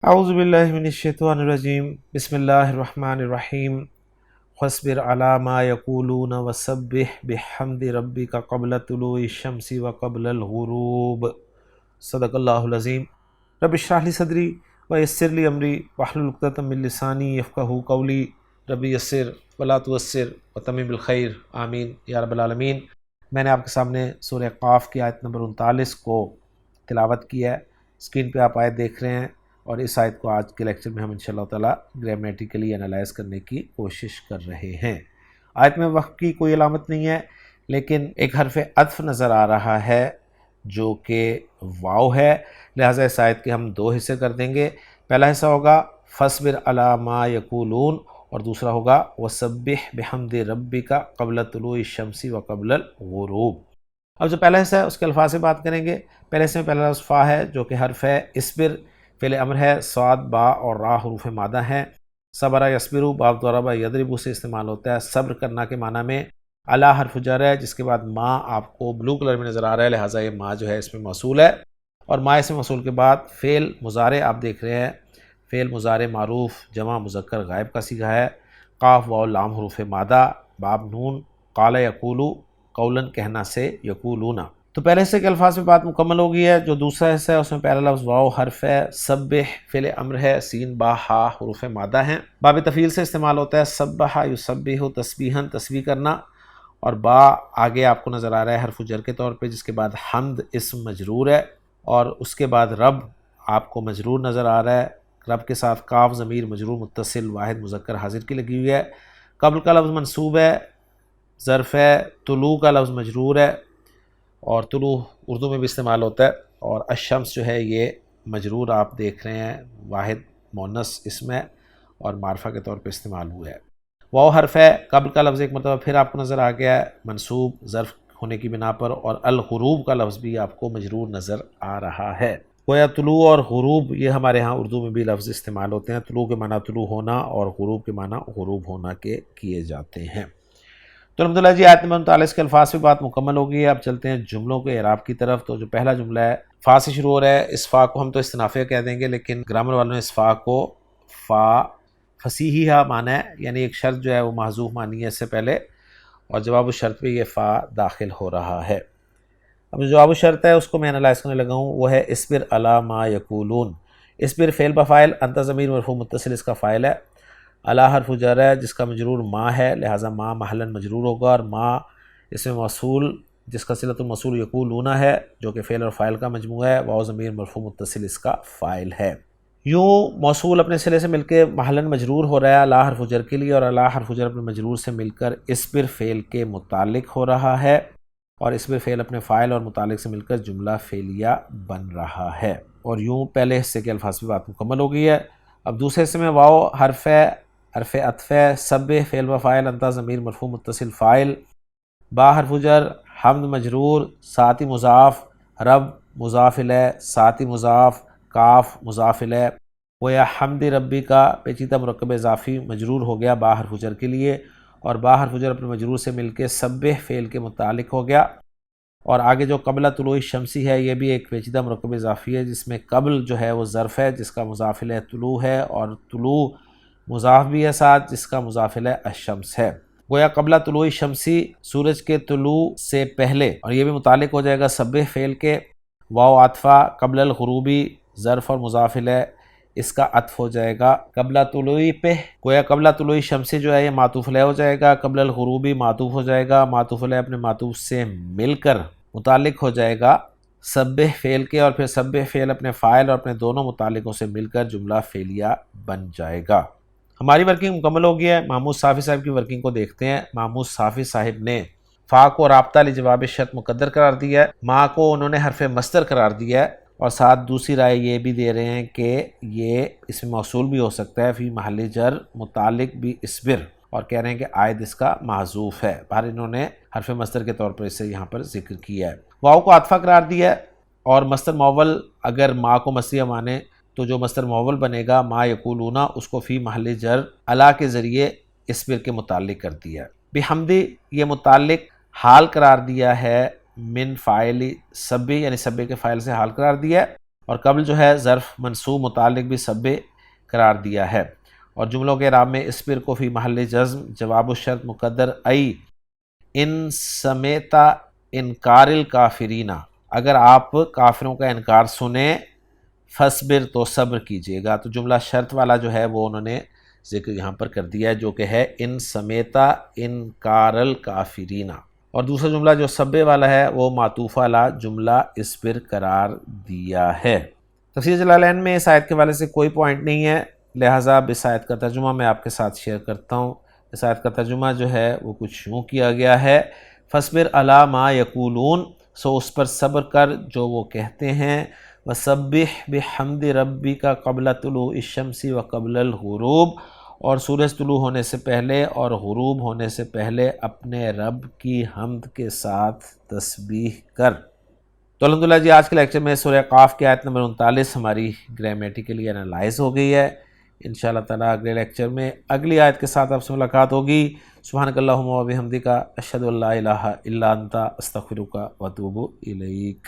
اعوذ باللہ من الشیطان الرجیم بسم اللہ الرحمن الرحیم فاصبر علی ما یقولون وسبح بحمد ربک قبل طلوع الشمس وقبل الغروب صدق اللہ العظیم۔ رب اشرح لی صدری ویسر لی امری واحلل عقدۃ من لسانی یفقہوا قولی۔ رب یسر ولا تعسر وتمم بالخیر آمین یا رب العالمین۔ میں نے آپ کے سامنے سورہ قاف کی آیت نمبر 39 کو تلاوت کی ہے۔ اسکرین پہ آپ آیت دیکھ رہے ہیں، اور اس آیت کو آج کے لیکچر میں ہم انشاءاللہ تعالیٰ گرامیٹیکلی انالائز کرنے کی کوشش کر رہے ہیں۔ آیت میں وقت کی کوئی علامت نہیں ہے، لیکن ایک حرف عطف نظر آ رہا ہے جو کہ واو ہے، لہٰذا اس آیت کے ہم دو حصے کر دیں گے۔ پہلا حصہ ہوگا فاصبر علی ما یقولون، اور دوسرا ہوگا وسبح بحمد ربک قبل طلوع الشمس وقبل الغروب۔ اب جو پہلا حصہ ہے اس کے الفاظ سے بات کریں گے۔ پہلے حصے میں پہلا لفظ فا ہے جو کہ حرف ہے اسبر، فعل امر ہے، صاد با اور را حروف مادہ ہیں۔ صبر یصبرو باب ضرب یضرب سے استعمال ہوتا ہے صبر کرنا کے معنی میں۔ علی حرف جر ہے جس کے بعد ما آپ کو بلو کلر میں نظر آ رہا ہے، لہٰذا یہ ما جو ہے اس میں موصول ہے، اور ما اس میں موصول کے بعد فعل مضارع آپ دیکھ رہے ہیں، فعل مضارع معروف جمع مذکر غائب کا صیغہ ہے۔ قاف واو لام حروف مادہ، باب نون، قال یقولو قولاً کہنا سے، یقولون۔ تو پہلے حصے کے الفاظ میں بات مکمل ہو گئی ہے۔ جو دوسرا حصہ ہے اس میں پہلا لفظ واو حرف ہے، سبح فعل امر ہے، سین با ہا حروف مادہ ہیں، باب تفعیل سے استعمال ہوتا ہے سبح یسبح تسبیحا تسبیح کرنا، اور با آگے آپ کو نظر آ رہا ہے حرف جر کے طور پہ، جس کے بعد حمد اسم مجرور ہے، اور اس کے بعد رب آپ کو مجرور نظر آ رہا ہے، رب کے ساتھ کاف ضمیر مجرور متصل واحد مذکر حاضر کی لگی ہوئی ہے۔ قبل کا لفظ منصوب ہے، ظرف ہے، طلوع کا لفظ مجرور ہے، اور طلوع اردو میں بھی استعمال ہوتا ہے، اور الشمس جو ہے یہ مجرور آپ دیکھ رہے ہیں، واحد مؤنث اسم ہے اور معرفہ کے طور پہ استعمال ہوا ہے۔ واو حرف ہے، قبل کا لفظ ایک مرتبہ پھر آپ کو نظر آ گیا ہے منصوب ظرف ہونے کی بنا پر، اور الغروب کا لفظ بھی آپ کو مجرور نظر آ رہا ہے۔ گویا طلوع اور غروب یہ ہمارے ہاں اردو میں بھی لفظ استعمال ہوتے ہیں، طلوع کے معنی طلوع ہونا اور غروب کے معنی غروب ہونا کے کیے جاتے ہیں۔ تو الحمدللہ جی آیت نمبر 39 کے الفاظ پہ بات مکمل ہو گئی ہے۔ اب چلتے ہیں جملوں کے اعراب کی طرف۔ تو جو پہلا جملہ ہے فا سے شروع ہو رہا ہے، اس فا کو ہم تو استنافیہ کہہ دیں گے، لیکن گرامر والوں نے اس فا کو فا فصیحہ مانا ہے، یعنی ایک شرط جو ہے وہ محذوف مانی ہے اس سے پہلے، اور جواب الشرط پہ یہ فا داخل ہو رہا ہے۔ اب جو جواب الشرط ہے اس کو میں انالائز کرنے لگا ہوں، وہ ہے اصبر علی ما یقولون۔ اصبر فعل بفاعل، انت ضمیر مرفوع متصل اس کا فاعل ہے، علی حرف جر ہے جس کا مجرور ما ہے، لہٰذا ما محلاً مجرور ہوگا، اور ما اس میں موصول جس کا صلۃ الموصول یقولون ہے جو کہ فعل اور فاعل کا مجموعہ ہے، واو ضمیر مرفوع متصل اس کا فاعل ہے۔ یوں موصول اپنے صلے سے مل کے محلاً مجرور ہو رہا ہے علی حرف جر کے لیے، اور علی حرف جر اپنے مجرور سے مل کر اصبر فعل کے متعلق ہو رہا ہے، اور اصبر فعل اپنے فاعل اور متعلق سے مل کر جملہ فعلیہ بن رہا ہے۔ اور یوں پہلے حصے کے الفاظ پہ بات مکمل ہو گئی ہے۔ اب دوسرے حصے میں واو حرف ہے، حرف عطف ہے، سبح فعل و فاعل، انت ضمیر مرفوع متصل فاعل، با حرف جر، حمد مجرور، ساتھی مضاف، رب مضاف الیہ، ساتھی مضاف، کاف مضاف الیہ، گویا حمد ربی کا پیچیدہ مرکب اضافی مجرور ہو گیا با حرف جر کے لیے، اور با حرف جر اپنے مجرور سے مل کے سبح فعل کے متعلق ہو گیا۔ اور آگے جو قبل طلوع الشمسی ہے یہ بھی ایک پیچیدہ مرکب اضافی ہے، جس میں قبل جو ہے وہ ظرف ہے جس کا مضاف الیہ طلوع ہے، اور طلوع مضاف بھی ہے ساتھ جس کا مضاف الیہ الشمس ہے۔ گویا قبل طلوع الشمسی سورج کے طلوع سے پہلے، اور یہ بھی متعلق ہو جائے گا سبح فعل کے، واو عطفہ، قبل الغروبی ظرف اور مضاف الیہ اس کا عطف ہو جائے گا قبل طلوع پہ، گویا قبل طلوع الشمسی جو ہے یہ معطوف علیہ ہو جائے گا، قبل الغروبی معطوف ہو جائے گا، معطوف علیہ اپنے معطوف سے مل کر متعلق ہو جائے گا سبح فعل کے، اور پھر سبح فعل اپنے فاعل اور اپنے دونوں متعلقوں سے مل کر جملہ فعلیہ بن جائے گا۔ ہماری ورکنگ مکمل ہو گئی ہے۔ محمود صافی صاحب کی ورکنگ کو دیکھتے ہیں۔ محمود صافی صاحب نے فا کو رابطہ لجواب شرط مقدر قرار دیا ہے، ما کو انہوں نے حرف مصدر قرار دیا ہے، اور ساتھ دوسری رائے یہ بھی دے رہے ہیں کہ یہ اس میں موصول بھی ہو سکتا ہے، فی محل جر متعلق بھی اصبر، اور کہہ رہے ہیں کہ عائد اس کا محذوف ہے، باہر انہوں نے حرف مصدر کے طور پر اسے یہاں پر ذکر کیا ہے۔ واو کو عطفہ قرار دیا ہے، اور مصدر معول اگر ما کو مصدریہ مانے تو جو مصدر معول بنے گا ما یقولون اس کو فی محل جر علی کے ذریعے اصبر کے متعلق کر دیا ہے۔ بحمدی یہ متعلق حال قرار دیا ہے من فاعل سبح، یعنی سبح کے فاعل سے حال قرار دیا ہے، اور قبل جو ہے ظرف منصوب متعلق بھی سبے قرار دیا ہے، اور جملوں کے اعراب میں اسبر کو فی محل جزم جواب الشرط مقدر ای ان سمیتا انکار الکافرین، اگر آپ کافروں کا انکار سنیں، فصبر تو صبر کیجیے گا، تو جملہ شرط والا جو ہے وہ انہوں نے ذکر یہاں پر کر دیا ہے، جو کہ ہے ان سمیتا انکار الکافرین، اور دوسرا جملہ جو سبے والا ہے وہ معطوف علی جملہ اسبر قرار دیا ہے۔ تفسیر جلالین میں اس آیت کے والے سے کوئی پوائنٹ نہیں ہے، لہٰذا اس آیت کا ترجمہ میں آپ کے ساتھ شیئر کرتا ہوں۔ اس آیت کا ترجمہ جو ہے وہ کچھ یوں کیا گیا ہے، فصبر علی ما یقولون، سو اس پر صبر کر جو وہ کہتے ہیں، وسبح بحمد ربک قبل طلوع الشمس و قبل الغروب، اور سورج طلوع ہونے سے پہلے اور غروب ہونے سے پہلے اپنے رب کی حمد کے ساتھ تسبیح کر۔ تو الحمدللہ جی، آج کے لیکچر میں سورہ قاف کی آیت نمبر 39 ہماری گرامیٹیکلی انالائز ہو گئی ہے۔ انشاءاللہ تعالیٰ اگلے لیکچر میں اگلی آیت کے ساتھ آپ سے ملاقات ہوگی۔ سبحانک اللہم و بحمدک، اشہد ان لا الہ الا انت، استغفرک و اتوب الیک۔